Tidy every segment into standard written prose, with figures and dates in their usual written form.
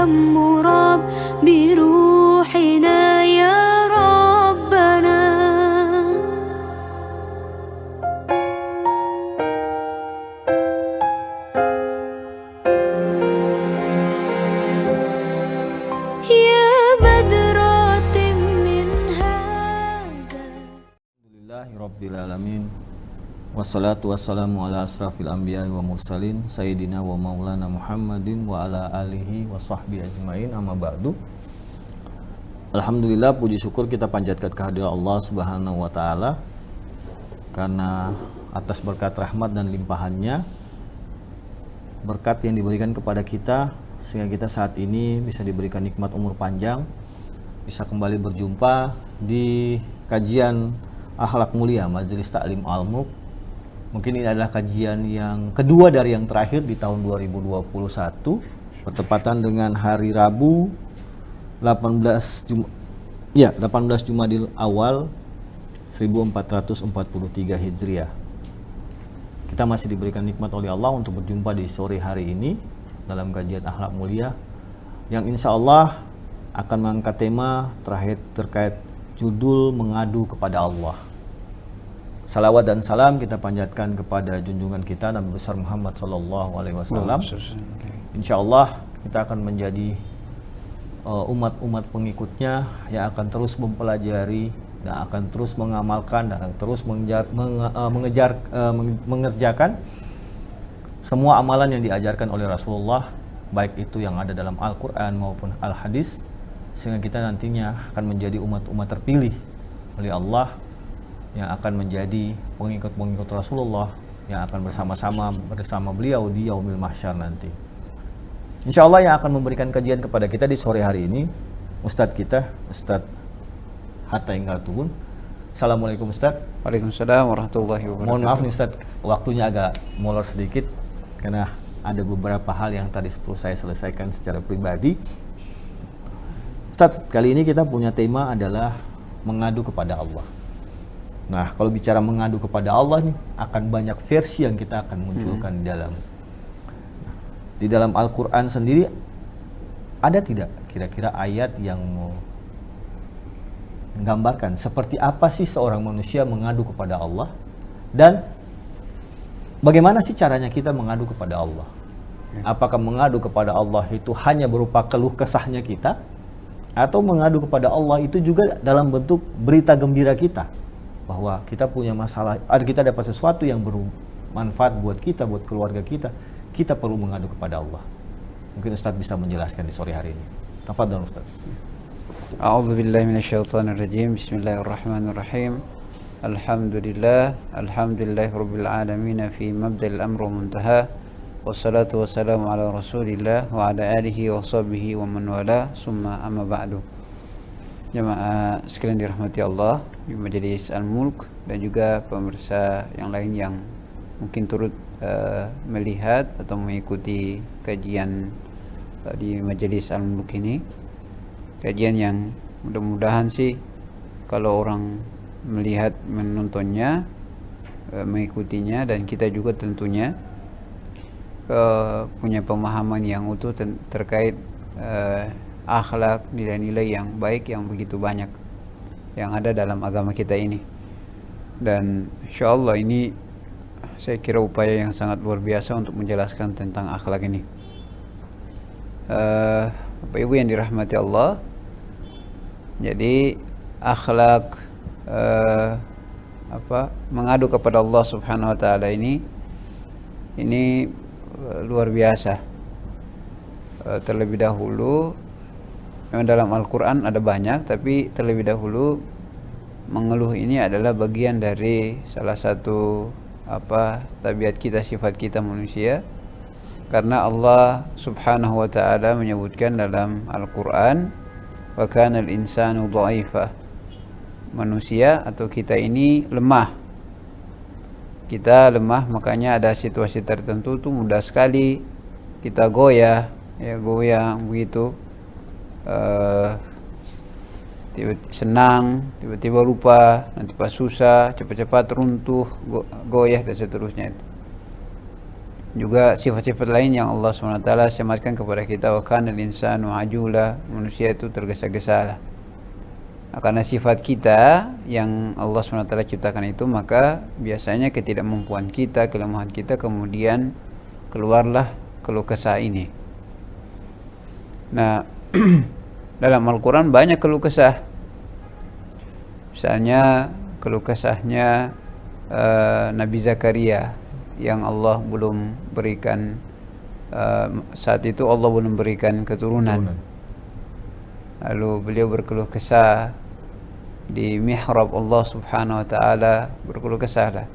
يهتم بروحنا يا ربنا. يا بدرة من هذا. Alhamdulillahirrabbilalamin. Wassalatu wassalamu ala asrafil anbiya wa mursalin Sayyidina wa maulana Muhammadin wa ala alihi wa sahbihi ajmain, amma ba'du. Alhamdulillah, puji syukur kita panjatkan kehadirat Allah subhanahu wa ta'ala, karena atas berkat rahmat dan limpahannya, berkat yang diberikan kepada kita sehingga kita saat ini bisa diberikan nikmat umur panjang, bisa kembali berjumpa di kajian Akhlak Mulia Majelis Ta'lim Al-Mulk. Mungkin ini adalah kajian yang kedua dari yang terakhir di tahun 2021, bertepatan dengan hari Rabu 18 Jumadil Awal 1443 Hijriah. Kita masih diberikan nikmat oleh Allah untuk berjumpa di sore hari ini dalam kajian Akhlak Mulia yang insya Allah akan mengangkat tema terkait judul mengadu kepada Allah. Salawat dan salam kita panjatkan kepada junjungan kita Nabi besar Muhammad SAW. Insya Allah kita akan menjadi umat-umat pengikutnya yang akan terus mempelajari dan akan terus mengamalkan dan terus mengerjakan semua amalan yang diajarkan oleh Rasulullah, baik itu yang ada dalam Al-Quran maupun Al-Hadis, sehingga kita nantinya akan menjadi umat-umat terpilih oleh Allah yang akan menjadi pengikut-pengikut Rasulullah yang akan bersama beliau di Yaumil Mahsyar nanti. Insya Allah yang akan memberikan kajian kepada kita di sore hari ini Ustadz kita, Ustadz Hatta Inggal Tubun. Assalamualaikum Ustadz. Waalaikumsalam warahmatullahi wabarakatuh. Mohon maaf nih Ustadz, waktunya agak molor sedikit karena ada beberapa hal yang tadi perlu saya selesaikan secara pribadi. Ustadz, kali ini kita punya tema adalah mengadu kepada Allah. Nah, kalau bicara mengadu kepada Allah nih, akan banyak versi yang kita akan munculkan di dalam Al-Quran sendiri. Ada tidak kira-kira ayat yang menggambarkan seperti apa sih seorang manusia mengadu kepada Allah, dan bagaimana sih caranya kita mengadu kepada Allah? Apakah mengadu kepada Allah itu hanya berupa keluh kesahnya kita, atau mengadu kepada Allah itu juga dalam bentuk berita gembira kita bahwa kita punya masalah, kita dapat sesuatu yang bermanfaat buat kita, buat keluarga kita, kita perlu mengadu kepada Allah. Mungkin Ustaz bisa menjelaskan di sore hari ini. Tafadhal Ustaz. A'udzu billahi minasyaitonir rajim. Bismillahirrahmanirrahim. Alhamdulillahirabbil alamin fi mabda'il amri wa muntaha. Wassalatu wassalamu ala Rasulillah wa ala alihi wa sahbihi wa man wala, summa amma ba'du. Jemaah sekalian dirahmati Allah di Majelis Al-Mulk dan juga pemirsa yang lain yang mungkin turut melihat atau mengikuti kajian di Majelis Al-Mulk ini. Kajian yang mudah-mudahan sih kalau orang melihat, menontonnya, mengikutinya, dan kita juga tentunya punya pemahaman yang utuh terkait akhlak, nilai-nilai yang baik yang begitu banyak yang ada dalam agama kita ini. Dan insyaallah ini saya kira upaya yang sangat luar biasa untuk menjelaskan tentang akhlak ini. Bapak Ibu yang dirahmati Allah, jadi akhlak mengadu kepada Allah Subhanahu wa taala ini luar biasa. Terlebih dahulu memang dalam Al-Quran ada banyak, tapi terlebih dahulu mengeluh ini adalah bagian dari salah satu tabiat kita, sifat kita manusia, karena Allah Subhanahu wa ta'ala menyebutkan dalam Al-Quran, wa kana al-insanu dha'ifa, manusia atau kita ini lemah. Kita lemah, makanya ada situasi tertentu tuh mudah sekali kita goyang begitu, tiba-tiba senang, tiba-tiba lupa, nanti pas susah cepat-cepat runtuh, goyah dan seterusnya itu. juga sifat-sifat lain yang Allah SWT sematkan kepada kita. Wa kana al-insanu ajula, manusia itu tergesa-gesa lah. Nah, karena sifat kita yang Allah SWT ciptakan itu, maka biasanya ketidakmampuan kita, kelemahan kita, kemudian keluarlah keluh kesah ini. Nah, dalam Al-Quran banyak keluh kesah. Misalnya keluh kesahnya Nabi Zakaria yang Allah belum berikan, saat itu Allah belum berikan keturunan. Lalu beliau berkeluh kesah di mihrab Allah Subhanahu wa taala, berkeluh kesah lah.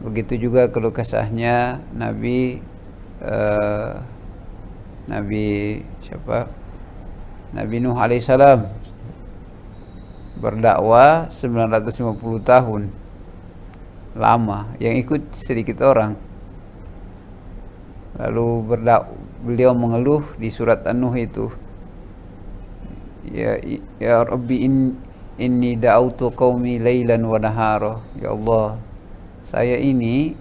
Begitu juga keluh kesahnya Nabi Nabi Nuh alaihissalam, berdakwah 950 tahun, lama, yang ikut sedikit orang. Lalu beliau mengeluh di surat An-Nuh itu, ya Rabbi inni da'autu qaumi lailan wa nahara. Ya Allah, saya ini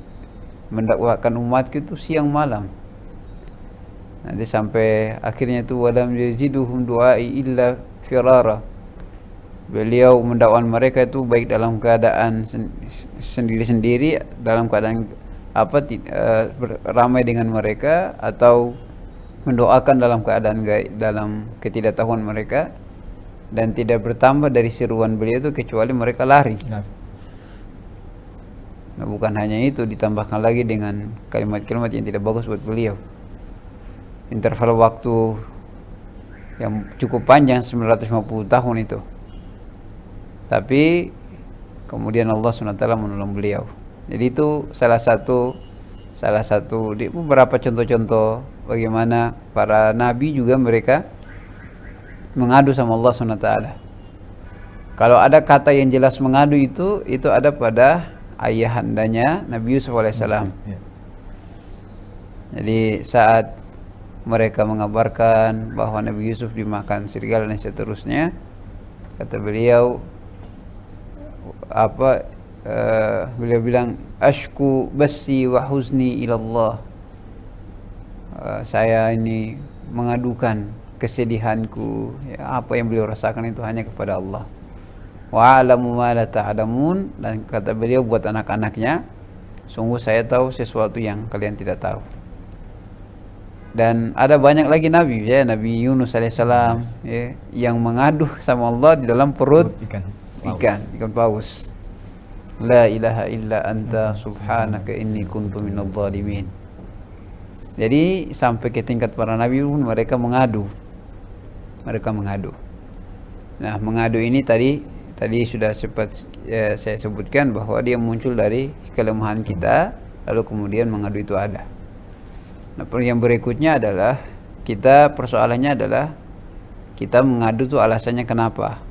mendakwahkan umatku itu siang malam. Nanti sampai akhirnya itu walam yaziduhum du'ai illa firara. Beliau mendakwahkan mereka itu baik dalam keadaan sendiri-sendiri, dalam keadaan ramai dengan mereka, atau mendoakan dalam keadaan dalam ketidaktahuan mereka, dan tidak bertambah dari seruan beliau itu kecuali mereka lari. Nah, bukan hanya itu, ditambahkan lagi dengan kalimat-kalimat yang tidak bagus buat beliau. Interval waktu yang cukup panjang, 950 tahun itu. Tapi kemudian Allah SWT menolong beliau. Jadi itu salah satu di beberapa contoh-contoh bagaimana para nabi juga mereka mengadu sama Allah SWT. Kalau ada kata yang jelas mengadu itu ada pada ayahandanya Nabi Yusuf alaihissalam. Jadi saat mereka mengabarkan bahwa Nabi Yusuf dimakan serigala dan seterusnya, kata beliau beliau bilang, ashku basi wa huzni ilallah, saya ini mengadukan kesedihanku, ya, apa yang beliau rasakan itu hanya kepada Allah. Wa alamu ma la ta'lamun, dan kata beliau buat anak-anaknya, sungguh saya tahu sesuatu yang kalian tidak tahu. Dan ada banyak lagi nabi, ya, Nabi Yunus alaihissalam, ya, yang mengadu sama Allah di dalam perut ikan paus. La ilaha illa anta subhanaka inni kuntu minadh dhalimin. Jadi sampai ke tingkat para nabi pun mereka mengadu. Nah, mengadu ini tadi sudah sempat saya sebutkan bahwa dia muncul dari kelemahan kita, lalu kemudian mengadu itu ada. Nah, yang berikutnya adalah persoalannya adalah kita mengadu tuh alasannya kenapa.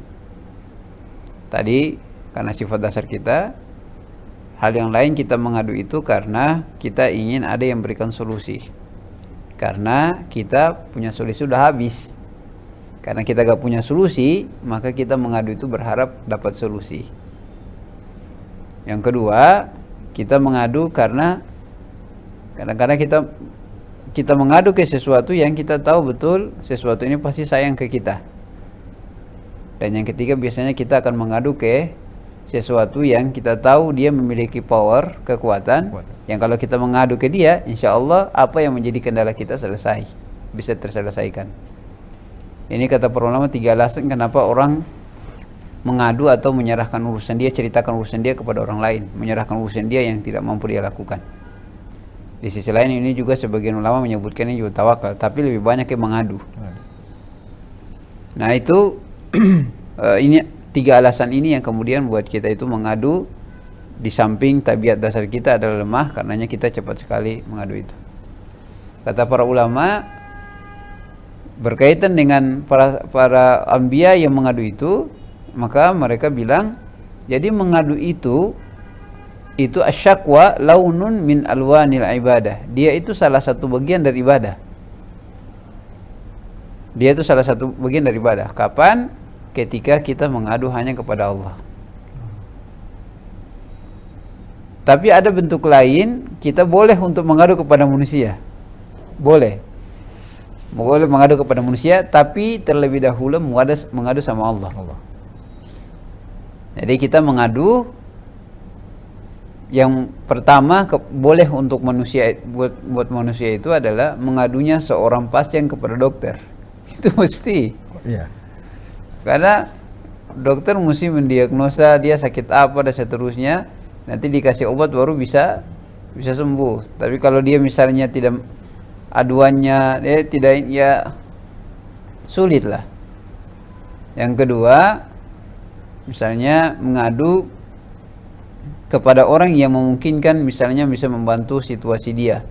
Tadi karena sifat dasar kita. Hal yang lain kita mengadu itu karena kita ingin ada yang berikan solusi. Karena kita punya solusi sudah habis. Karena kita gak punya solusi, maka kita mengadu itu berharap dapat solusi. Yang kedua, kita mengadu karena kadang-kadang kita mengadu ke sesuatu yang kita tahu betul sesuatu ini pasti sayang ke kita. Dan yang ketiga, biasanya kita akan mengadu ke sesuatu yang kita tahu dia memiliki power, kekuatan, yang kalau kita mengadu ke dia, insya Allah apa yang menjadi kendala kita bisa terselesaikan. Ini kata para ulama 3 alasan kenapa orang mengadu atau menyerahkan urusan dia, ceritakan urusan dia kepada orang lain, menyerahkan urusan dia yang tidak mampu dia lakukan. Di sisi lain ini juga sebagian ulama menyebutkan ini juga tawakal, tapi lebih banyak yang mengadu. Nah itu ini 3 alasan ini yang kemudian buat kita itu mengadu, di samping tabiat dasar kita adalah lemah, karenanya kita cepat sekali mengadu itu. Kata para ulama berkaitan dengan para anbiya yang mengadu itu, maka mereka bilang, jadi mengadu itu asyakwa launun min alwanil ibadah. Dia itu salah satu bagian dari ibadah. Kapan? Ketika kita mengadu hanya kepada Allah. Tapi ada bentuk lain, kita boleh untuk mengadu kepada manusia. Boleh mengadu kepada manusia, tapi terlebih dahulu mengadu sama Allah. Jadi kita mengadu, yang pertama boleh untuk manusia, buat manusia itu adalah mengadunya seorang pasien kepada dokter. Itu mesti. Iya. Karena dokter mesti mendiagnosa dia sakit apa dan seterusnya, nanti dikasih obat baru bisa sembuh. Tapi kalau dia misalnya tidak, aduannya tidak, ya sulit lah. Yang kedua, misalnya mengadu kepada orang yang memungkinkan, misalnya bisa membantu situasi dia,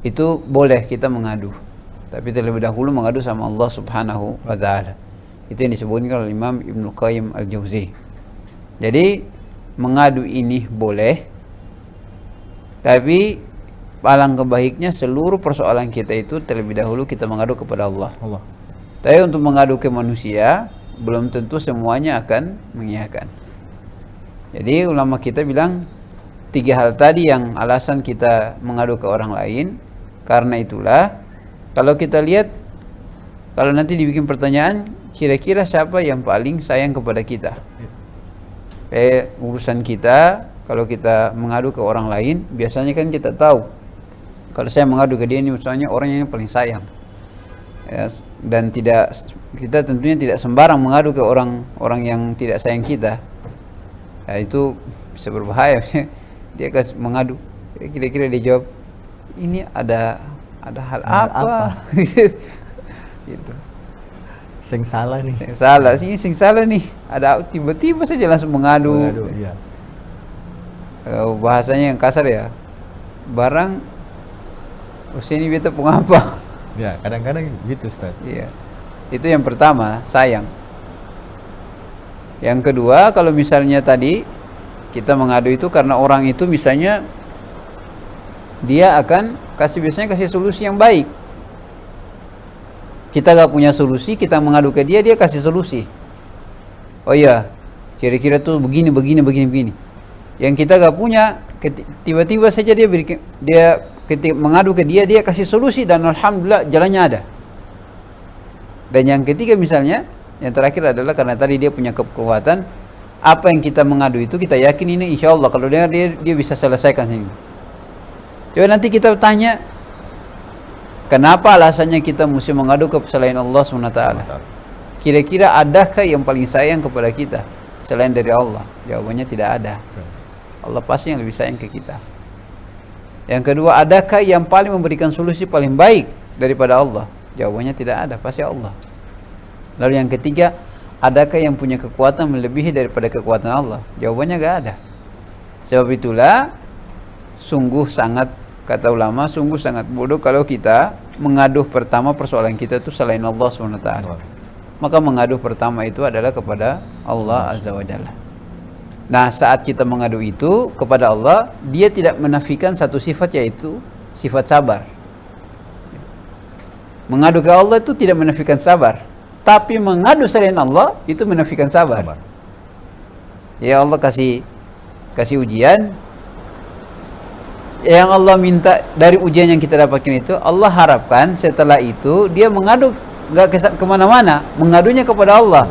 itu boleh kita mengadu. Tapi terlebih dahulu mengadu sama Allah Subhanahu wa Ta'ala. Itu yang disebutkan oleh Imam Ibnu Qayyim Al-Jauzi. Jadi mengadu ini boleh, tapi alangkah baiknya seluruh persoalan kita itu terlebih dahulu kita mengadu kepada Allah. Tapi untuk mengadu ke manusia, belum tentu semuanya akan mengiyakan. Jadi ulama kita bilang 3 hal tadi yang alasan kita mengadu ke orang lain. Karena itulah, kalau kita lihat, kalau nanti dibikin pertanyaan, kira-kira siapa yang paling sayang kepada kita? Urusan kita, kalau kita mengadu ke orang lain, biasanya kan kita tahu, kalau saya mengadu ke dia ini misalnya orang yang paling sayang, ya, dan kita tentunya tidak sembarang mengadu ke orang yang tidak sayang kita. Ya, itu bisa berbahaya. Dia kasih mengadu, kira-kira dia jawab, ini ada hal apa? Gitu. Sing salah nih. Sing salah nih. Ada tiba-tiba saja langsung mengadu. Iya. Bahasanya yang kasar ya. Barang ini beta pengapa? Ya, kadang-kadang gitu, Ustaz. Iya. Itu yang pertama, sayang. Yang kedua, kalau misalnya tadi kita mengadu itu karena orang itu misalnya dia akan biasanya kasih solusi yang baik. Kita gak punya solusi, kita mengadu ke dia kasih solusi. Oh iya, kira-kira tuh begini. Yang kita gak punya, tiba-tiba saja dia ketika mengadu ke dia kasih solusi, dan alhamdulillah jalannya ada. Dan yang ketiga misalnya, yang terakhir adalah karena tadi dia punya kekuatan, apa yang kita mengadu itu kita yakin ini insya Allah kalau dia bisa selesaikan ini. Coba nanti kita tanya, kenapa alasannya kita mesti mengadu ke selain Allah SWT? Kira-kira adakah yang paling sayang kepada kita selain dari Allah? Jawabannya tidak ada. Allah pasti yang lebih sayang ke kita. Yang kedua, adakah yang paling memberikan solusi paling baik daripada Allah? Jawabannya tidak ada, pasti Allah. Lalu yang ketiga, adakah yang punya kekuatan melebihi daripada kekuatan Allah? Jawabannya gak ada. Sebab itulah sungguh sangat, kata ulama, sungguh sangat bodoh kalau kita mengaduh pertama persoalan kita itu selain Allah SWT. Maka mengaduh pertama itu adalah kepada Allah Azza wa Jalla. Nah, saat kita mengadu itu kepada Allah, dia tidak menafikan satu sifat, yaitu sifat sabar. Mengadu ke Allah itu tidak menafikan sabar, tapi mengadu selain Allah itu menafikan sabar. Ya Allah kasih ujian, yang Allah minta dari ujian yang kita dapatkan itu, Allah harapkan setelah itu dia mengadu gak kemana-mana, mengadunya kepada Allah.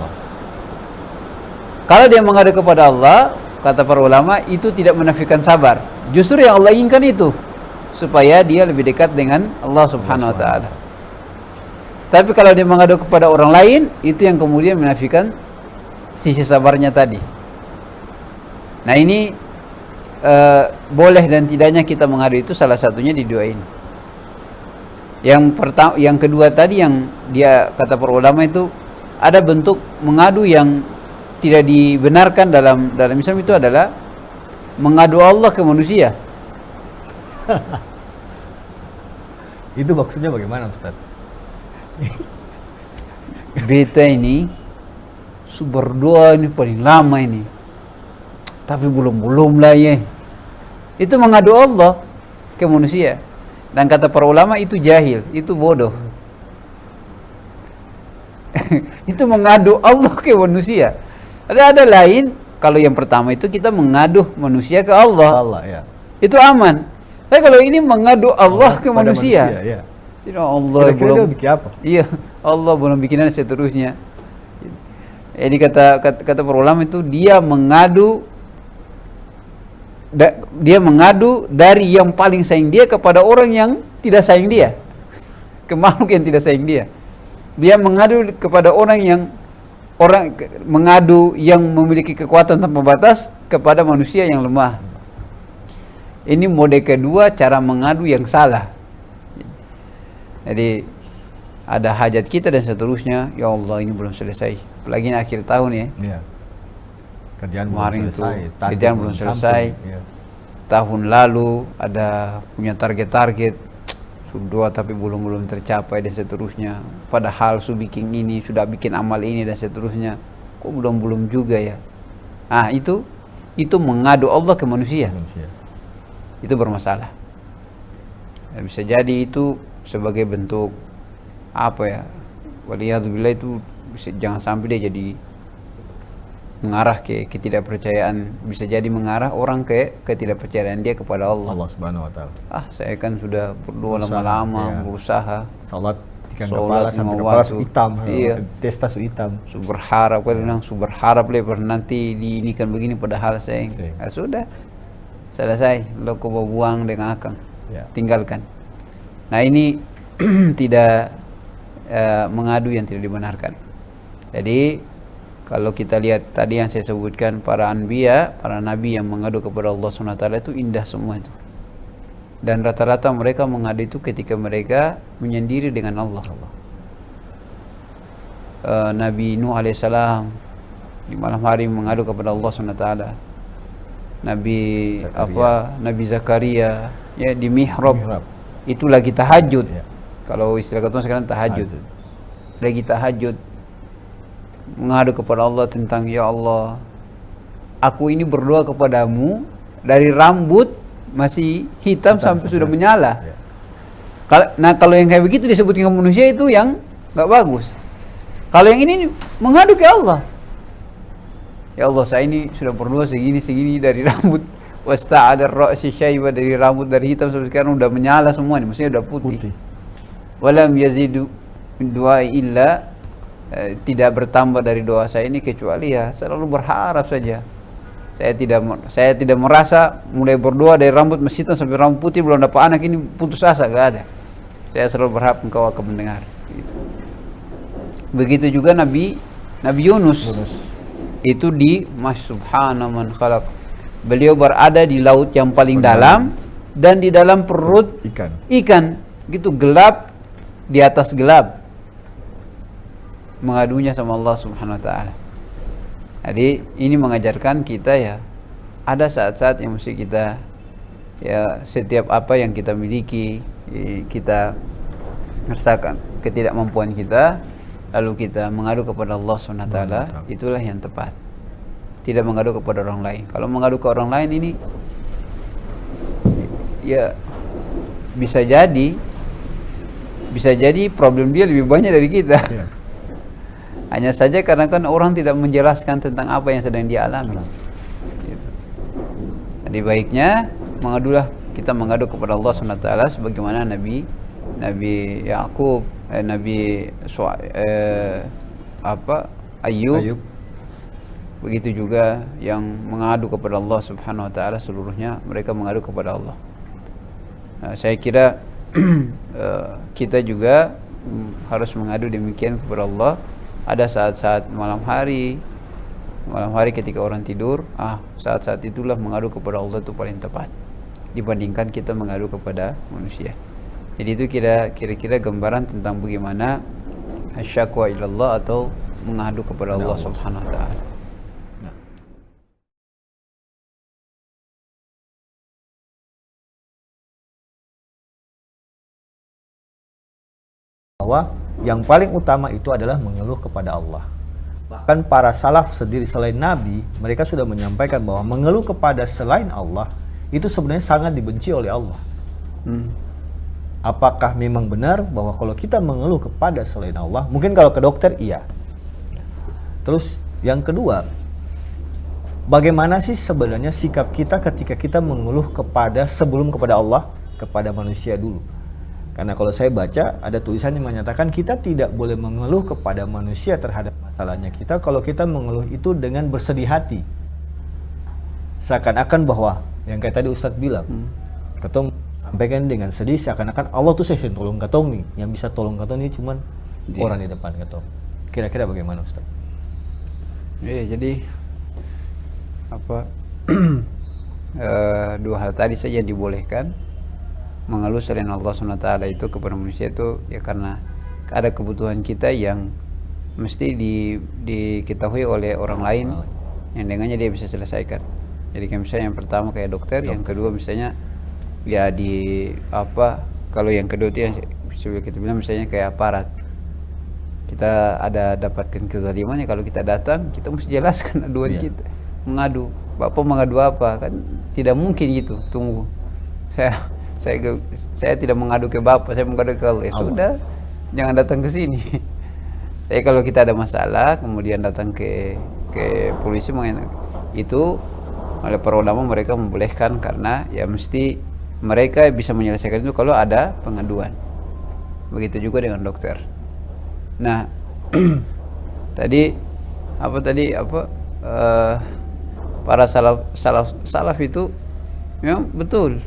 Kalau dia mengadu kepada Allah, kata para ulama, itu tidak menafikan sabar. Justru yang Allah inginkan itu, supaya dia lebih dekat dengan Allah Subhanahu wa Ta'ala. Tapi kalau dia mengadu kepada orang lain, itu yang kemudian menafikan sisi sabarnya tadi. Nah ini boleh dan tidaknya kita mengadu itu salah satunya di dua ini. Yang kedua tadi yang dia kata para ulama itu ada bentuk mengadu yang tidak dibenarkan dalam Islam, itu adalah mengadu Allah ke manusia. Itu maksudnya bagaimana, Ustaz? Beta ini berdoa ini paling lama ini, tapi belum lah ya. Itu mengadu Allah ke manusia. Dan kata para ulama itu jahil, itu bodoh. Itu mengadu Allah ke manusia. Ada lain kalau yang pertama itu kita mengadu manusia ke Allah, Allah ya. itu aman. Tapi kalau ini mengadu Allah ke Pada manusia, ya. jadi Allah Kira-kira belum dia bikin apa? Iya, Allah belum bikin dan seterusnya. Jadi kata para ulama itu dia mengadu dari yang paling sayang dia kepada orang yang tidak sayang dia, ke makhluk yang tidak sayang dia. Dia mengadu kepada mengadu yang memiliki kekuatan tanpa batas kepada manusia yang lemah. Ini mode kedua cara mengadu yang salah. Jadi ada hajat kita dan seterusnya, ya Allah ini belum selesai, apalagi ini akhir tahun ya. Iya. Kerjaan Kemarin belum selesai. itu kerjaan belum selesai. Iya. Tahun lalu ada punya target-target sudah tapi belum tercapai dan seterusnya. Padahal sudah bikin amal ini dan seterusnya, kok belum juga ya. Ah itu mengadu Allah ke manusia. Itu bermasalah. Ya, bisa jadi itu sebagai bentuk apa ya? Waliyadzubillah itu jangan sampai dia jadi mengarah ke ketidakpercayaan, bisa jadi mengarah orang ke ketidakpercayaan dia kepada Allah. Allah Subhanahu wa taala. Saya kan sudah berdoa lama-lama, berusaha. Salat tiga Salat kepala sampai lima kepala waktu. su hitam. Iya. Testa su hitam. Berharap berharap lebar nanti diinikan begini padahal saya. Sudah selesai, lo kau buang dengan akang. Ya. Tinggalkan. Nah, ini tidak mengadu yang tidak dibenarkan. Jadi kalau kita lihat tadi yang saya sebutkan, para anbiya, para nabi yang mengadu kepada Allah SWT itu indah semua itu. Dan rata-rata mereka mengadu itu ketika mereka menyendiri dengan Allah. Nabi Nuh alaihissalam di malam hari mengadu kepada Allah SWT. Nabi Zakaria ya di mihrab. Itu lagi tahajud. Ya. Kalau istilah ketemu sekarang tahajud. Lagi tahajud mengadu kepada Allah tentang, ya Allah, aku ini berdoa kepadamu dari rambut masih hitam sampai sudah menyala. Ya. Nah kalau yang kayak begitu disebut dengan manusia itu yang nggak bagus. Kalau yang ini mengadu ke Allah, ya Allah saya ini sudah berdoa segini dari rambut wasta'adar ra'si syaiba, dari rambut dari hitam sampai sekarang udah menyala semua nih, maksudnya udah putih. Walam yazidu min du'ai illa, tidak bertambah dari doa saya ini kecuali ya selalu berharap saja. Saya tidak merasa mulai berdoa dari rambut masih hitam sampai rambut putih belum dapat anak ini putus asa, gak ada. Saya selalu berharap engkau akan mendengar. Gitu. Begitu juga Nabi Yunus. Itu di Subhana man khalaq. Beliau berada di laut yang paling dalam dan di dalam perut ikan. Gitu gelap, di atas gelap. Mengadunya sama Allah Subhanahu wa taala. Jadi ini mengajarkan kita ya, ada saat-saat yang mesti kita ya, setiap apa yang kita miliki, kita merasakan ketidakmampuan kita, lalu kita mengadu kepada Allah Subhanahu wa taala, itulah yang tepat. Tidak mengadu kepada orang lain. Kalau mengadu ke orang lain ini ya bisa jadi problem dia lebih banyak dari kita. Ya. Hanya saja karena kan orang tidak menjelaskan tentang apa yang sedang dia alami. Gitu. Jadi baiknya kita mengadu kepada Allah SWT sebagaimana Nabi Yakub, Ayub. Begitu juga yang mengadu kepada Allah Subhanahu wa taala, seluruhnya mereka mengadu kepada Allah. Nah, saya kira kita juga harus mengadu demikian kepada Allah. Ada saat-saat malam hari ketika orang tidur, saat-saat itulah mengadu kepada Allah itu paling tepat dibandingkan kita mengadu kepada manusia. Jadi itu kira-kira gambaran tentang bagaimana asyakwa ilallah atau mengadu kepada Allah Subhanahu wa taala. Bahwa yang paling utama itu adalah mengeluh kepada Allah. Bahkan para salaf sendiri selain Nabi, mereka sudah menyampaikan bahwa mengeluh kepada selain Allah itu sebenarnya sangat dibenci oleh Allah. Apakah memang benar bahwa kalau kita mengeluh kepada selain Allah, mungkin kalau ke dokter iya. Terus yang kedua, bagaimana sih sebenarnya sikap kita ketika kita mengeluh sebelum kepada Allah, kepada manusia dulu. Karena kalau saya baca ada tulisan yang menyatakan kita tidak boleh mengeluh kepada manusia terhadap masalahnya kita kalau kita mengeluh itu dengan bersedih hati. Seakan-akan bahwa yang kayak tadi Ustadz bilang, ketong sampaikan dengan sedih seakan-akan Allah tuh saya tolong ketong nih, yang bisa tolong ketong ini cuman orang di depan ketong. Kira-kira bagaimana Ustadz? Iya, jadi dua hal tadi saja yang dibolehkan. Mengeluh selain Allah SWT itu kepada manusia itu ya karena ada kebutuhan kita yang mesti diketahui oleh orang lain yang dengannya dia bisa selesaikan. Jadi kayak misalnya yang pertama kayak dokter, yang kedua misalnya ya kalau yang kedua itu yang kita bilang misalnya kayak aparat. Kita ada dapatkan kezaliman ya, kalau kita datang kita mesti jelaskan aduan kita, mengadu. Bapak mengadu apa? Kan tidak mungkin gitu. Tunggu. Saya tidak mengadu ke Bapak, saya mengadu ke Allah. Ya sudah, jangan datang ke sini. Tapi kalau kita ada masalah kemudian datang ke polisi itu oleh para ulama mereka membolehkan karena ya mesti mereka bisa menyelesaikan itu kalau ada pengaduan. Begitu juga dengan dokter. Nah, para salaf itu memang betul.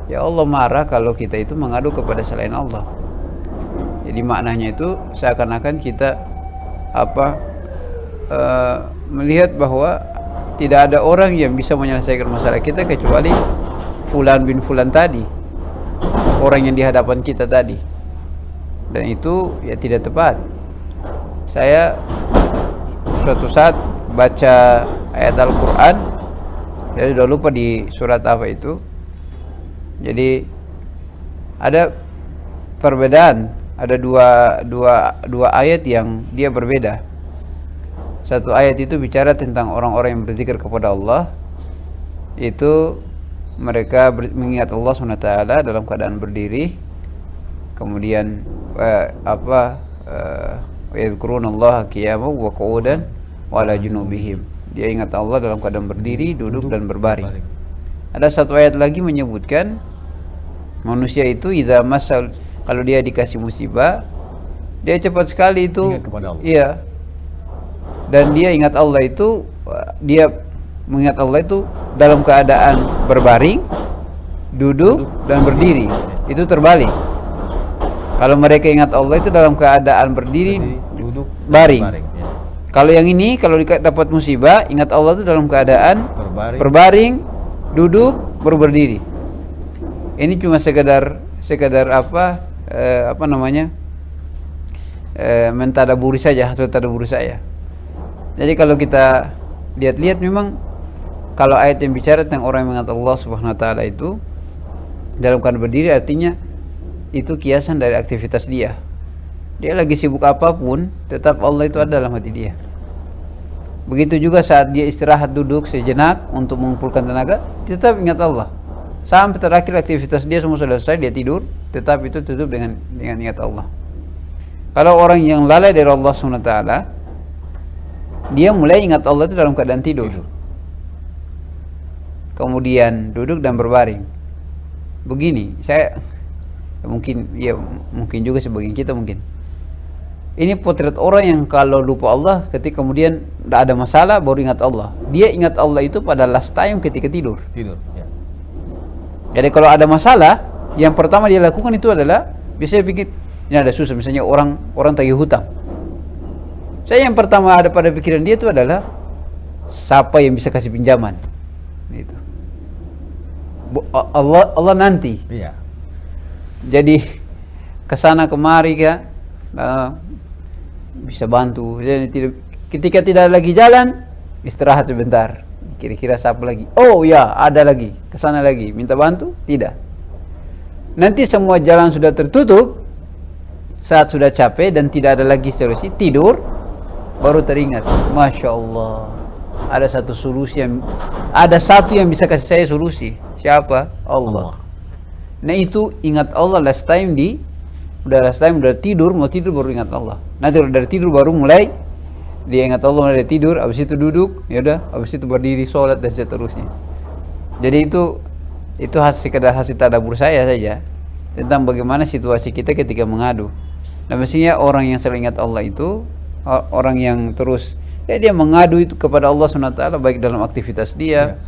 Ya Allah marah kalau kita itu mengadu kepada selain Allah. Jadi maknanya itu seakan-akan kita melihat bahwa tidak ada orang yang bisa menyelesaikan masalah kita kecuali fulan bin fulan tadi, orang yang di hadapan kita tadi. Dan itu ya tidak tepat. Saya suatu saat baca ayat Al-Quran, saya sudah lupa di surat apa itu. Jadi ada perbedaan, ada dua ayat yang dia berbeda. Satu ayat itu bicara tentang orang-orang yang berzikir kepada Allah, itu mereka mengingat Allah SWT dalam keadaan berdiri, kemudian yadhkurunallaha qiyaman wa qu'udan wa ala junubihim. Dia ingat Allah dalam keadaan berdiri, duduk dan berbaring. Ada satu ayat lagi menyebutkan manusia itu kalau dia dikasih musibah, dia cepat sekali itu ingat kepada Allah. Iya. Dan dia ingat Allah itu, dia mengingat Allah itu dalam keadaan berbaring, duduk dan berdiri. Itu terbalik. Kalau mereka ingat Allah itu dalam keadaan berdiri, duduk, baring. Ya. Kalau yang ini kalau dapat musibah, ingat Allah itu dalam keadaan berbaring, duduk, baru berdiri. Ini cuma sekedar mentadaburi saja atau tadaburi saya. Jadi kalau kita lihat memang kalau ayat yang bicara tentang orang yang mengingat Allah Subhanahu wa taala itu dalam keadaan berdiri, artinya itu kiasan dari aktivitas dia. Dia lagi sibuk apapun, tetap Allah itu ada dalam hati dia. Begitu juga saat dia istirahat duduk sejenak untuk mengumpulkan tenaga, tetap ingat Allah. Sampai terakhir aktivitas dia semua sudah selesai, dia tidur, tetap itu tutup dengan ingat Allah. Kalau orang yang lalai dari Allah SWT, dia mulai ingat Allah itu dalam keadaan tidur. Kemudian duduk dan berbaring. Begini, mungkin juga sebagian kita mungkin. Ini potret orang yang kalau lupa Allah ketika kemudian tidak ada masalah baru ingat Allah. Dia ingat Allah itu pada last time ketika tidur. Ya. Jadi kalau ada masalah, yang pertama dia lakukan itu adalah biasanya pikir ini ada susah, misalnya orang tagih hutang. Saya yang pertama ada pada pikiran dia itu adalah siapa yang bisa kasih pinjaman. Itu. Allah nanti. Iya. Jadi kesana kemari bisa bantu. Jadi ketika tidak lagi jalan, istirahat sebentar. Kira-kira siapa lagi? Oh ya, ada lagi. Kesana lagi, minta bantu? Tidak. Nanti semua jalan sudah tertutup, saat sudah capek dan tidak ada lagi solusi, tidur, baru teringat. Masya Allah, ada satu yang bisa kasih saya solusi. Siapa? Allah. Nah itu ingat Allah last time udah tidur, mau tidur baru ingat Allah. Nanti dari tidur baru mulai dia ingat Allah, dia tidur, habis itu duduk, ya udah, habis itu berdiri sholat dan seterusnya. Jadi itu sekedar hasil tadabbur saya saja tentang bagaimana situasi kita ketika mengadu. Nah, mestinya orang yang selalu ingat Allah itu orang yang terus dia mengadu itu kepada Allah SWT, baik dalam aktivitas dia,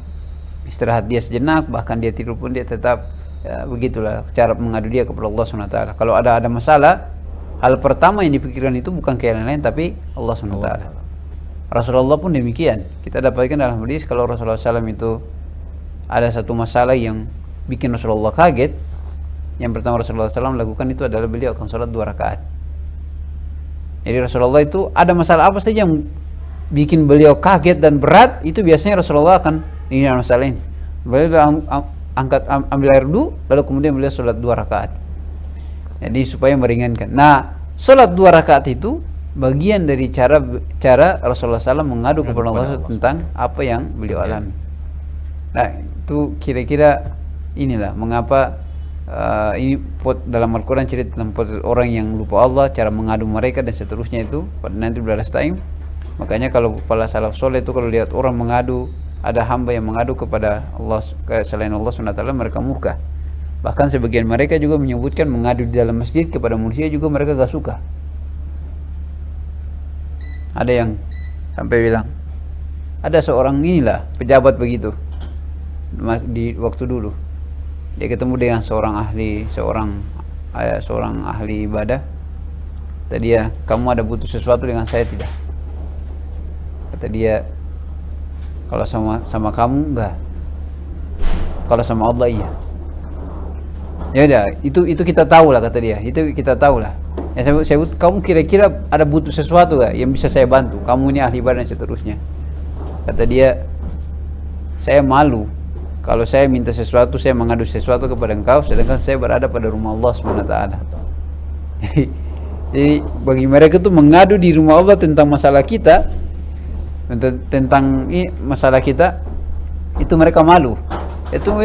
istirahat dia sejenak, bahkan dia tidur pun dia tetap, ya, begitulah cara mengadu dia kepada Allah SWT. Kalau ada masalah, hal pertama yang dipikirkan itu bukan ke yang lain tapi Allah SWT. Rasulullah pun demikian. Kita dapatkan dalam hadis kalau Rasulullah SAW itu ada satu masalah yang bikin Rasulullah kaget, yang pertama Rasulullah SAW lakukan itu adalah beliau akan sholat 2 rakaat. Jadi Rasulullah itu ada masalah apa saja yang bikin beliau kaget dan berat, itu biasanya Rasulullah akan ini masalah ini. Beliau ambil air wudu, lalu kemudian beliau sholat 2 rakaat. Jadi supaya meringankan. Nah, sholat 2 rakaat itu bagian dari cara Rasulullah SAW mengadu kepada Allah tentang apa yang beliau alami. Nah, itu kira-kira inilah mengapa ini dalam Al-Quran cerita tentang orang yang lupa Allah, cara mengadu mereka dan seterusnya itu pada nanti belas time. Makanya kalau kepala salaf soleh itu kalau lihat orang mengadu, ada hamba yang mengadu kepada Allah selain Allah SWT, mereka murka. Bahkan sebagian mereka juga menyebutkan mengadu di dalam masjid kepada manusia juga mereka gak suka. Ada yang sampai bilang, ada seorang inilah pejabat begitu di waktu dulu, dia ketemu dengan seorang ahli ibadah. Kata dia, kamu ada butuh sesuatu dengan saya tidak? Kata dia, kalau sama kamu enggak, kalau sama Allah iya. Ya udah, itu kita tahu lah, kata dia, itu kita tahu lah. Ya, kamu kira-kira ada butuh sesuatu gak yang bisa saya bantu? Kamu ini ahli ibadah dan seterusnya. Kata dia, saya malu kalau saya minta sesuatu, saya mengadu sesuatu kepada engkau, sedangkan saya berada pada rumah Allah SWT. Jadi bagi mereka itu mengadu di rumah Allah tentang masalah kita, tentang masalah kita, itu mereka malu. Itu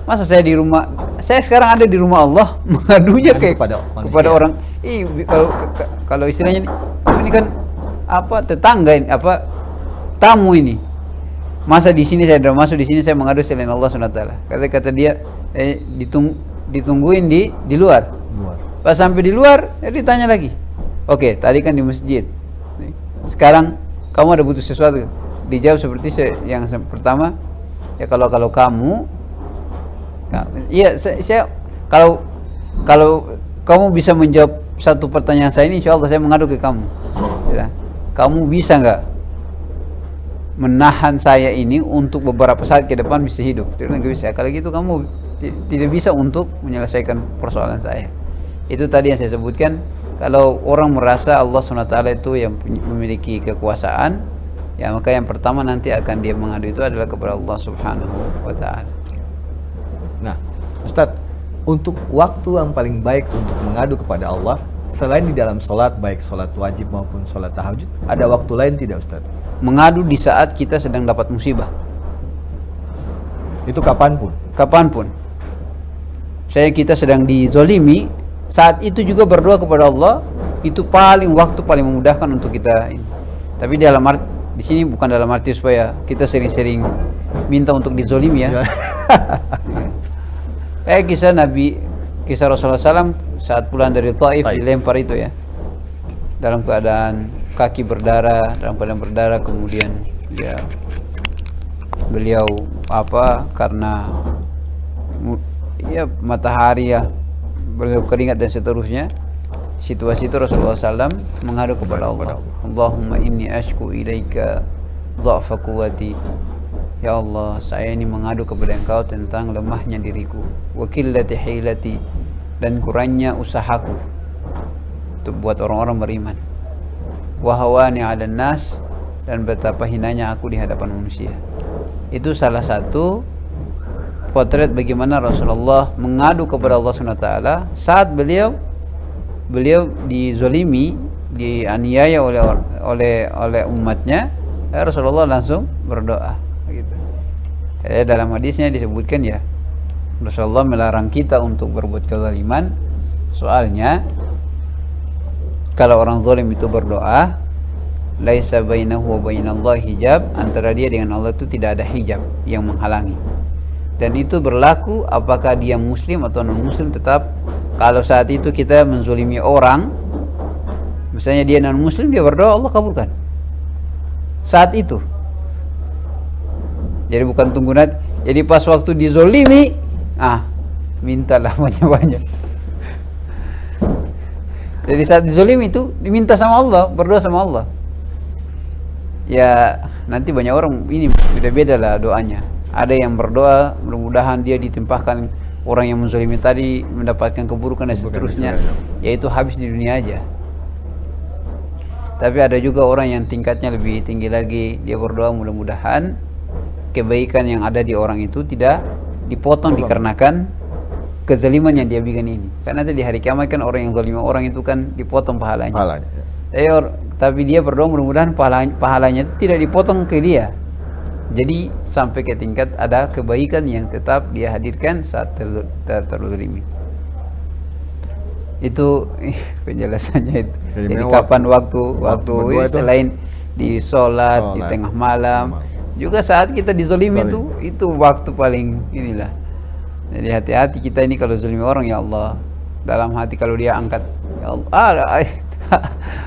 masa saya di rumah, saya sekarang ada di rumah Allah, mengadunya kepada orang. Kalau istilahnya ini kan apa, tetangga ini, apa, tamu ini. Masa di sini saya masuk di sini saya mengadu selain Allah SWT. Kata dia ditungguin di luar. Pas sampai di luar, ditanya lagi. Oke, tadi kan di masjid. Sekarang kamu ada butuh sesuatu? Dijawab seperti yang pertama. Ya kalau kamu, iya saya kalau kamu bisa menjawab satu pertanyaan saya ini, insya Allah saya mengadu ke kamu. Ya. Kamu bisa nggak menahan saya ini untuk beberapa saat ke depan bisa hidup? Tidak bisa. Kalau gitu kamu tidak bisa untuk menyelesaikan persoalan saya. Itu tadi yang saya sebutkan. Kalau orang merasa Allah SWT itu yang memiliki kekuasaan, ya maka yang pertama nanti akan dia mengadu itu adalah kepada Allah Subhanahu wa ta'ala. Nah, Ustadz, untuk waktu yang paling baik untuk mengadu kepada Allah selain di dalam sholat, baik sholat wajib maupun sholat tahajud, ada waktu lain tidak, Ustadz? Mengadu di saat kita sedang dapat musibah. Itu kapanpun? Kapanpun. Kita sedang dizolimi, saat itu juga berdoa kepada Allah, itu waktu paling memudahkan untuk kita ini. Tapi dalam arti di sini bukan dalam arti supaya kita sering-sering minta untuk dizolimi ya. Kisah Rasulullah SAW saat pulang dari Taif dilempar itu ya, dalam keadaan kaki berdarah, kemudian ya beliau karena ya matahari ya, beliau keringat dan seterusnya. Situasi itu Rasulullah SAW mengadu kepada Allah. Allahumma inni ashku ilaika dha'fa quwwati. Ya Allah, saya ini mengadu kepada Engkau tentang lemahnya diriku, wa qillati hilati, dan kurangnya usahaku untuk buat orang-orang beriman, wa hawani 'alan nas, dan betapa hinanya aku di hadapan manusia. Itu salah satu potret bagaimana Rasulullah mengadu kepada Allah SWT saat beliau dizolimi, dianiaya oleh umatnya. Rasulullah langsung berdoa gitu. Dalam hadisnya disebutkan ya, Rasulullah melarang kita untuk berbuat kezaliman. Soalnya kalau orang zalim itu berdoa, laisa bainahu wa bainallahi hijab, antara dia dengan Allah itu tidak ada hijab yang menghalangi. Dan itu berlaku apakah dia muslim atau non muslim, tetap kalau saat itu kita menzolimi orang, misalnya dia non muslim, dia berdoa Allah kabulkan saat itu. Jadi bukan tunggu nanti. Jadi pas waktu dizolimi, mintalah banyak-banyak. Jadi saat dizolimi itu diminta sama Allah, berdoa sama Allah. Ya nanti banyak orang ini beda-beda lah doanya. Ada yang berdoa mudah-mudahan dia ditimpahkan orang yang menzolimi tadi mendapatkan keburukan dan seterusnya, yaitu habis di dunia aja. Tapi ada juga orang yang tingkatnya lebih tinggi lagi, dia berdoa mudah-mudahan kebaikan yang ada di orang itu tidak dipotong dikarenakan kezaliman yang dia bikin ini. Karena nanti di hari kiamat kan orang yang zalim orang itu kan dipotong pahalanya. Tapi dia berdoa mudah-mudahan pahalanya itu tidak dipotong ke dia. Jadi sampai ke tingkat ada kebaikan yang tetap dia hadirkan saat terzalimi. Itu penjelasannya itu. Jadi kapan waktu selain di sholat, di tengah malam, juga saat kita dizalimi itu waktu paling inilah. Jadi hati-hati kita ini kalau zalimi orang, ya Allah, dalam hati kalau dia angkat, ya Allah,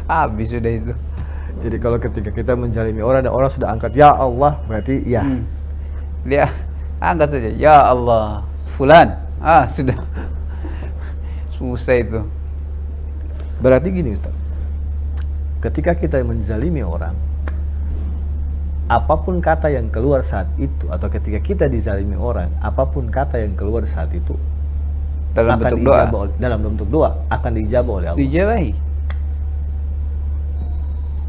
habis sudah itu. Jadi kalau ketika kita menzalimi orang dan orang sudah angkat ya Allah, berarti ya. Dia angkat saja, ya Allah, fulan, sudah. Susah itu. Berarti gini Ustaz, ketika kita menzalimi orang, apapun kata yang keluar saat itu, atau ketika kita dizalimi orang, apapun kata yang keluar saat itu dalam bentuk doa akan dijabah oleh Allah. Dijabahi.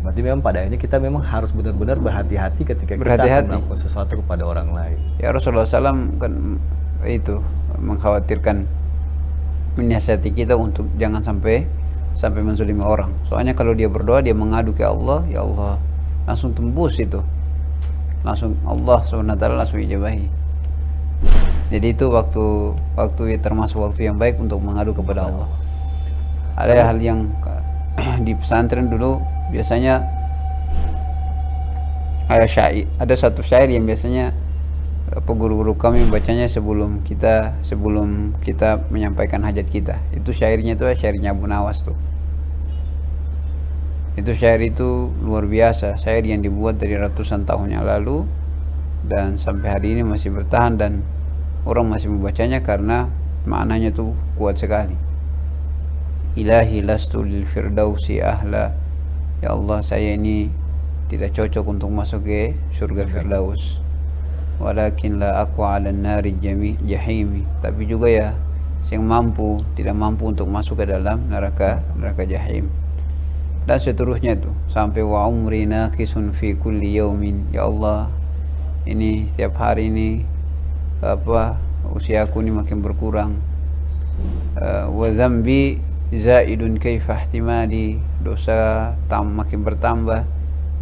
Berarti memang pada ini kita memang harus benar-benar berhati-hati ketika kita akan melakukan sesuatu kepada orang lain. Ya Rasulullah SAW kan itu mengkhawatirkan, menasihati kita untuk jangan sampai menzalimi orang. Soalnya kalau dia berdoa, dia mengadu ke Allah, ya Allah, langsung tembus itu. Langsung Allah SWT langsung ijabahi. Jadi itu waktu termasuk waktu yang baik untuk mengadu kepada Allah. Ada hal yang di pesantren dulu biasanya ada satu syair yang biasanya guru-guru kami membacanya sebelum kita menyampaikan hajat kita. Itu syairnya itu syairnya Abu Nawas tuh. Itu syair itu luar biasa, syair yang dibuat dari ratusan tahun yang lalu dan sampai hari ini masih bertahan dan orang masih membacanya karena maknanya tuh kuat sekali. Ilahi lastu lil firdausi ahla, ya Allah, saya ini tidak cocok untuk masuk ke surga Firdaus. Walakin la aqwa 'ala nari jahimi, tapi juga ya yang tidak mampu untuk masuk ke dalam neraka jahim. Dan seterusnya itu sampai wa umri naqisun fi kulli yaumin, ya Allah, ini setiap hari ini usiaku ini makin berkurang. Wa dzambi zaidun kaifa ihtimali, dosa makin bertambah,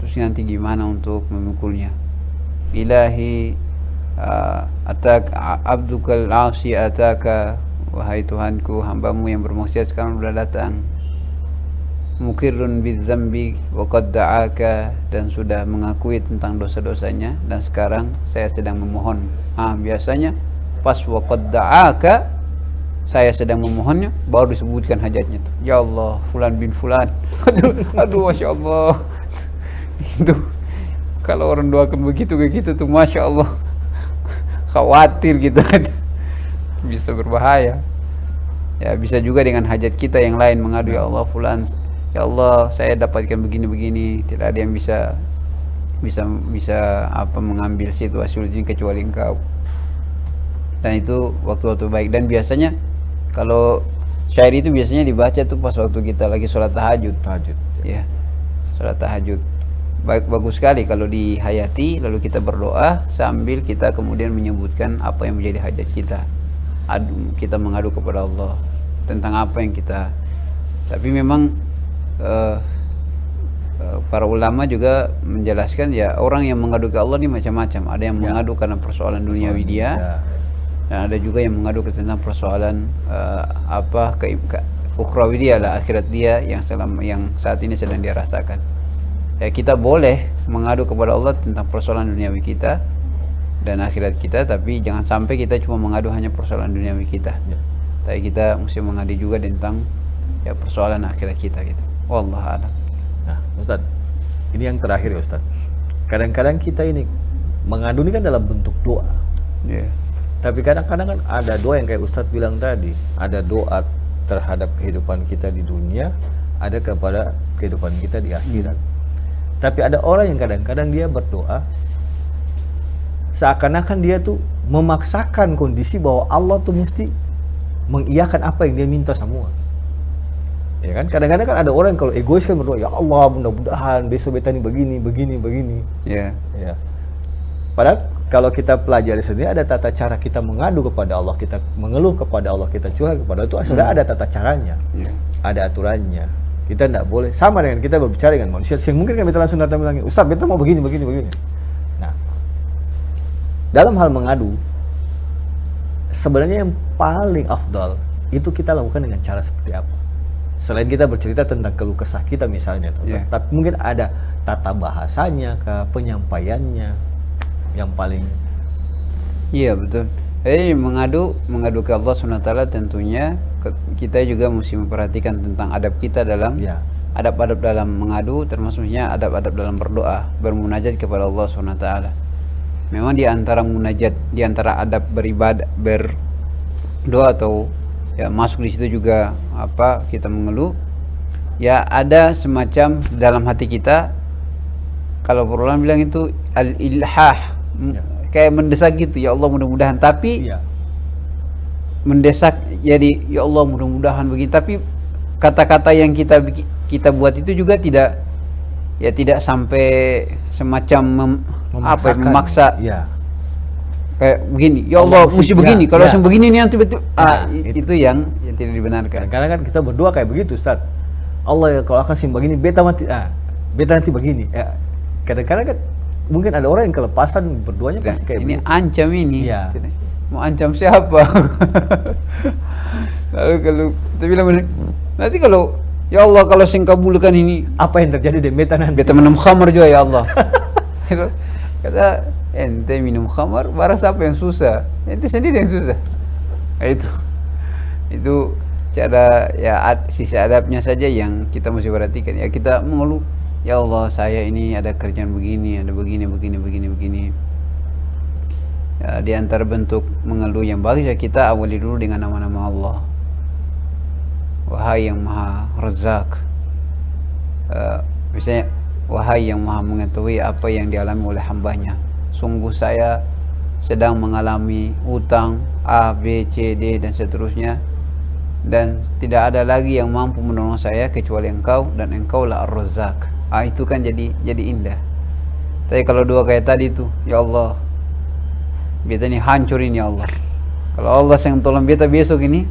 terus nanti gimana untuk memukulnya. Ilahi atak abdukal asi ataka, wahai Tuhanku, hambamu yang bermaksiat sekarang sudah datang. Mukirrun bidzambi wa qad da'aka, dan sudah mengakui tentang dosa-dosanya dan sekarang saya sedang memohon. Biasanya pas wa qad da'aka, saya sedang memohonnya, baru disebutkan hajatnya tuh. Ya Allah, fulan bin fulan. Aduh, Masya Allah. Itu kalau orang doakan begitu tuh, Masya Allah, khawatir kita. Bisa berbahaya. Ya bisa juga dengan hajat kita yang lain mengadu, ya Allah fulan, ya Allah saya dapatkan begini-begini, tidak ada yang bisa mengambil situasi ujian kecuali Engkau. Dan itu waktu-waktu baik. Dan biasanya kalau syair itu biasanya dibaca tuh pas waktu kita lagi sholat tahajud. Ya, sholat tahajud. Bagus sekali kalau dihayati, lalu kita berdoa sambil kita kemudian menyebutkan apa yang menjadi hajat kita. Kita mengadu kepada Allah tentang apa yang kita. Tapi memang para ulama juga menjelaskan, ya orang yang mengadu ke Allah ini macam-macam. Ada yang mengadu karena persoalan duniawi dia, dan ada juga yang mengadu tentang persoalan ukhrawi dia lah, akhirat dia yang saat ini sedang dia rasakan. Ya, kita boleh mengadu kepada Allah tentang persoalan duniawi kita dan akhirat kita, tapi jangan sampai kita cuma mengadu hanya persoalan duniawi kita. Ya. Tapi kita mesti mengadu juga tentang ya persoalan akhirat kita gitu. Wallahu a'lam. Nah, Ustaz, ini yang terakhir ya Ustaz. Kadang-kadang kita ini mengadu ini kan dalam bentuk doa. Ya. Tapi kadang-kadang kan ada doa yang kayak Ustaz bilang tadi, ada doa terhadap kehidupan kita di dunia, ada kepada kehidupan kita di akhirat. Tapi ada orang yang kadang-kadang dia berdoa seakan-akan dia tuh memaksakan kondisi bahwa Allah tuh mesti mengiyakan apa yang dia minta semua. Ya kan? Kadang-kadang kan ada orang yang kalau egois kan berdoa, ya Allah mudah-mudahan besok beta ini begini. Ya. Ya. Padahal kalau kita pelajari sendiri ada tata cara kita mengadu kepada Allah, kita mengeluh kepada Allah, kita curhat kepada Allah, itu sudah ada tata caranya. Ya. Ada aturannya. Kita tidak boleh sama dengan kita berbicara dengan manusia. Yang mungkin kan kita langsung datang bilang, Ustaz, kita mau begini. Nah, dalam hal mengadu, sebenarnya yang paling afdal itu kita lakukan dengan cara seperti apa? Selain kita bercerita tentang keluh kesah kita misalnya, Yeah. tapi mungkin ada tata bahasanya, penyampaiannya yang paling. Iya betul. Jadi mengadu ke Allah SWT tentunya kita juga mesti memperhatikan tentang adab kita dalam Ya. adab-adab dalam mengadu, termasuknya adab-adab dalam berdoa, bermunajat kepada Allah SWT. Memang di antara munajat, di antara adab beribadah, berdoa atau ya masuk di situ juga apa kita mengeluh, ya ada semacam dalam hati kita, kalau perulang bilang itu al-ilhah, kayak mendesak gitu, ya Allah mudah-mudahan, tapi Iya. mendesak jadi ya Allah mudah-mudahan begini, tapi kata-kata yang kita buat itu juga tidak sampai semacam memaksa Ya. kayak begini ya Allah Allah mesti begini, kalau ya. begini nih nanti betul itu. itu yang tidak dibenarkan. Kadang-kadang kan kita berdoa kayak begitu, Ustaz. Allah ya kalau akan sim begini, beta nanti begini. Ya, kadang-kadang kan mungkin ada orang yang kelepasan berdoanya pasti kayak ini begitu. ancam ini. Iya. Mau ancam siapa? Lalu kalau kita bilang nanti kalau ya Allah kalau sing kabulkan ini Apa yang terjadi di beta nanti? beta minum khamar juga ya Allah. Kata ente minum khamar, barang siapa yang susah? Ente sendiri yang susah. Nah, itu cara ya sisi adabnya saja yang kita mesti perhatikan. Ya kita mengeluh, ya Allah saya ini ada kerjaan begini, ada begini. Ya, di antara bentuk mengeluh yang bagus ya kita awali dulu dengan nama-nama Allah. Wahai yang Maha Razzaq. Misalnya wahai yang Maha mengetahui apa yang dialami oleh hambanya. Sungguh saya sedang mengalami utang A, B, C, D dan seterusnya, dan tidak ada lagi yang mampu menolong saya kecuali Engkau, dan Engkaulah Ar-Razzaq. Itu kan jadi indah. Tapi kalau dua kayak tadi tuh, ya Allah beta ini hancur ini ya Allah. Kalau Allah yang tolong beta besok ini,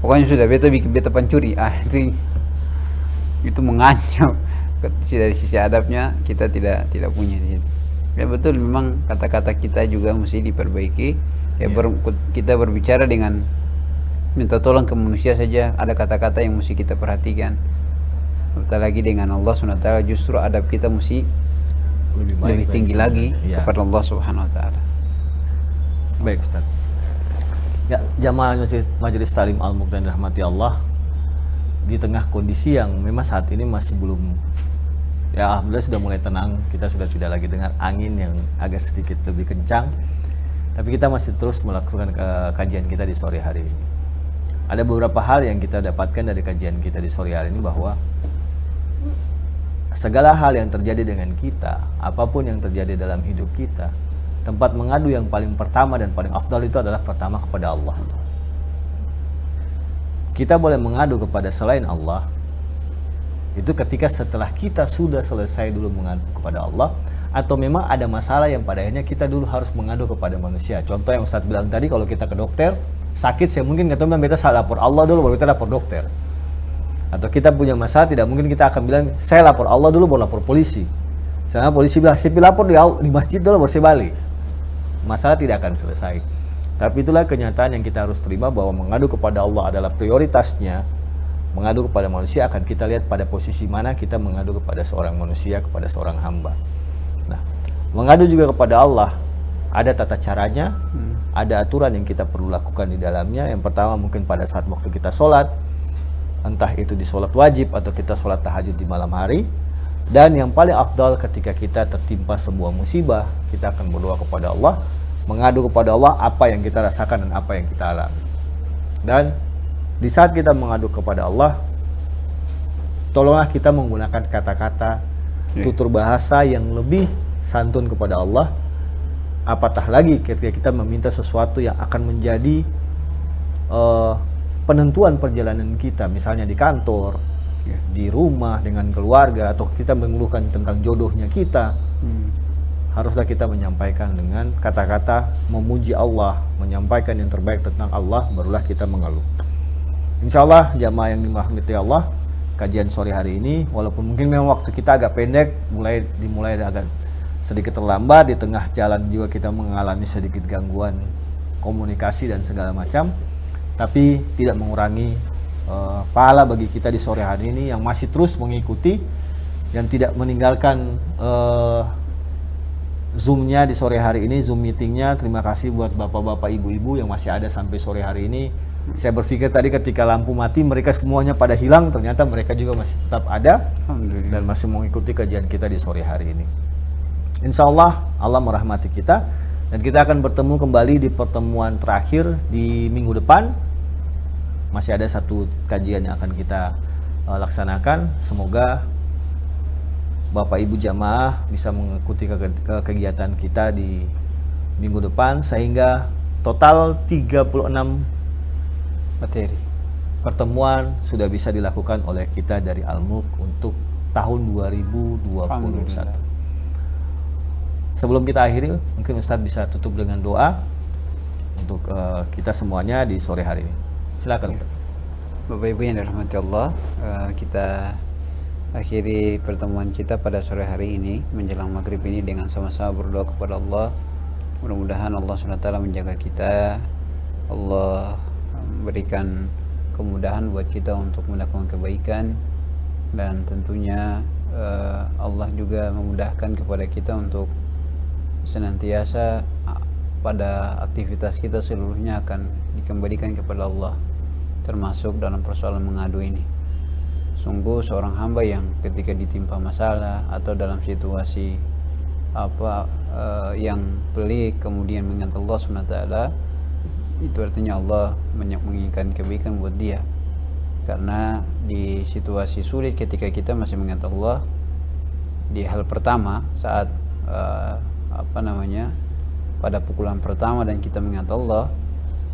pokoknya sudah beta bikin beta pencuri. Itu mengancam. Dari sisi adabnya kita tidak punya di situ. Ya betul, memang kata-kata kita juga mesti diperbaiki. Ya, kita berbicara dengan minta tolong ke manusia saja ada kata-kata yang mesti kita perhatikan. Apalagi dengan Allah SWT, justru adab kita mesti lebih tinggi lagi kepada Allah Subhanahu wa taala. Baik, Ustaz. Ya, jamaah Majelis Talim Al-Mulk dan rahmati Allah, di tengah kondisi yang memang saat ini masih belum, ya alhamdulillah sudah mulai tenang, kita sudah tidak lagi dengar angin yang agak sedikit lebih kencang, tapi kita masih terus melakukan kajian kita di sore hari ini. Ada beberapa hal yang kita dapatkan dari kajian kita di sore hari ini, bahwa segala hal yang terjadi dengan kita, apapun yang terjadi dalam hidup kita, tempat mengadu yang paling pertama dan paling afdal itu adalah pertama kepada Allah. Kita boleh mengadu kepada selain Allah itu ketika setelah kita sudah selesai dulu mengadu kepada Allah, atau memang ada masalah yang pada akhirnya kita dulu harus mengadu kepada manusia. Contoh yang Ustadz bilang tadi, kalau kita ke dokter sakit, saya mungkin kita bilang kita salah lapor Allah dulu baru kita lapor dokter. Atau kita punya masalah, tidak mungkin kita akan bilang saya lapor Allah dulu baru lapor polisi. Misalnya polisi bilang saya lapor di masjid dulu baru saya balik, masalah tidak akan selesai. Tapi itulah kenyataan yang kita harus terima, bahwa mengadu kepada Allah adalah prioritasnya, mengadu kepada manusia, akan kita lihat pada posisi mana kita mengadu kepada seorang manusia, kepada seorang hamba. Nah, mengadu juga kepada Allah ada tata caranya, ada aturan yang kita perlu lakukan di dalamnya. Yang pertama mungkin pada saat waktu kita sholat, entah itu di sholat wajib atau kita sholat tahajud di malam hari. Dan yang paling afdal ketika kita tertimpa sebuah musibah, kita akan berdoa kepada Allah, mengadu kepada Allah apa yang kita rasakan dan apa yang kita alami. Dan di saat kita mengadu kepada Allah, tolonglah kita menggunakan kata-kata tutur bahasa yang lebih santun kepada Allah. Apatah lagi ketika kita meminta sesuatu yang akan menjadi penentuan perjalanan kita, misalnya di kantor, di rumah dengan keluarga, atau kita mengeluhkan tentang jodohnya kita. Haruslah kita menyampaikan dengan kata-kata memuji Allah, menyampaikan yang terbaik tentang Allah, barulah kita mengeluh. Insya Allah jamaah yang dirahmati Allah, kajian sore hari ini walaupun mungkin memang waktu kita agak pendek, dimulai agak sedikit terlambat, di tengah jalan juga kita mengalami sedikit gangguan komunikasi dan segala macam, tapi tidak mengurangi pahala bagi kita di sore hari ini yang masih terus mengikuti dan tidak meninggalkan Zoom-nya di sore hari ini, Zoom meeting-nya. Terima kasih buat bapak-bapak, ibu-ibu yang masih ada sampai sore hari ini. Saya berpikir tadi ketika lampu mati mereka semuanya pada hilang, ternyata mereka juga masih tetap ada dan masih mengikuti kajian kita di sore hari ini. Insya Allah Allah merahmati kita dan kita akan bertemu kembali di pertemuan terakhir di minggu depan. Masih ada satu kajian yang akan kita laksanakan. Semoga Bapak Ibu jamaah bisa mengikuti kegiatan kita di minggu depan sehingga total 36 materi pertemuan sudah bisa dilakukan oleh kita dari Al-Mulk untuk tahun 2021. Sebelum kita akhiri, mungkin Ustadz bisa tutup dengan doa untuk kita semuanya di sore hari ini. Silakan. Bapak Ibu yang dirahmati Allah, kita akhiri pertemuan kita pada sore hari ini menjelang maghrib ini dengan sama-sama berdoa kepada Allah. Mudah-mudahan Allah SWT menjaga kita, Allah berikan kemudahan buat kita untuk melakukan kebaikan, dan tentunya Allah juga memudahkan kepada kita untuk senantiasa pada aktivitas kita seluruhnya akan dikembalikan kepada Allah, termasuk dalam persoalan mengadu ini. Sungguh seorang hamba yang ketika ditimpa masalah atau dalam situasi yang pelik kemudian mengingat Allah SWT, itu artinya Allah menginginkan kebaikan buat dia. Karena di situasi sulit ketika kita masih mengingat Allah, di hal pertama saat pada pukulan pertama dan kita mengingat Allah,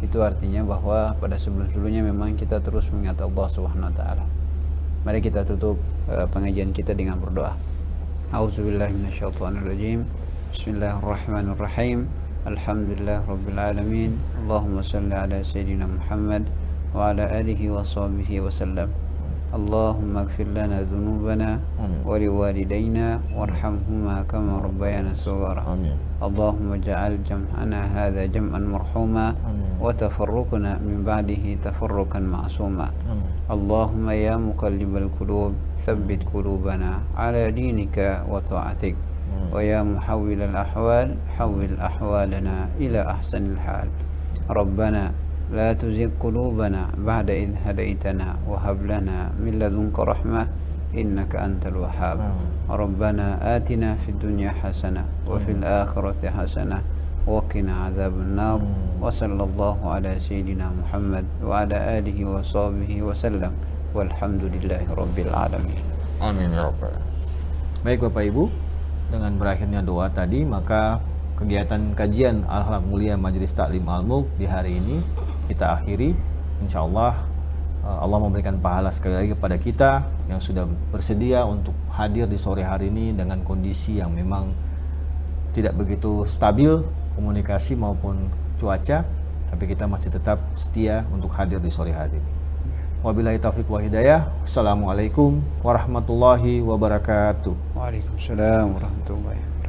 itu artinya bahwa pada sebelum-sebelumnya memang kita terus mengingat Allah Subhanahu wa taala. Mari kita tutup pengajian kita dengan berdoa. A'udzubillahi minasyaitonirrajim. Bismillahirrahmanirrahim. Alhamdulillah rabbil alamin. Allahumma shalli ala sayyidina Muhammad wa ala alihi wa sahbihi wa sallam. Allahumma ighfir lana dhunubana wa liwalidayna warhamhuma kama rabbayana shaghira. Allahumma ja'al jam'ana hadha jam'an marhuma wa tafarruqna min ba'dihi tafarruqan ma'suma. Allahumma ya muqallibal qulub thabbit qulubana ala dinika wa ta'atik, wa ya muhawwilal ahwal hawwil ahwalana ila ahsanil hal. Rabbana لا تزغ قلوبنا بعد إذ هديتنا وهب لنا من لدنك رحمة إنك أنت الوهاب. ربنا آتنا في الدنيا حسنة وفي الآخرة حسنة وقنا عذاب النار. وصلى الله على سيدنا محمد وعلى آله وصحبه وسلم والحمد لله رب العالمين. Amin ya Rabbal. Baik Bapak Ibu, dengan berakhirnya doa tadi, maka kegiatan kajian Al-Akhlak Mulia Majelis Taklim Al-Mulk di hari ini kita akhiri. Insya Allah Allah memberikan pahala sekali lagi kepada kita yang sudah bersedia untuk hadir di sore hari ini dengan kondisi yang memang tidak begitu stabil komunikasi maupun cuaca, tapi kita masih tetap setia untuk hadir di sore hari ini. Wabillahi taufiq wa hidayah. Assalamualaikum warahmatullahi wabarakatuh. Waalaikumsalam warahmatullahi wabarakatuh.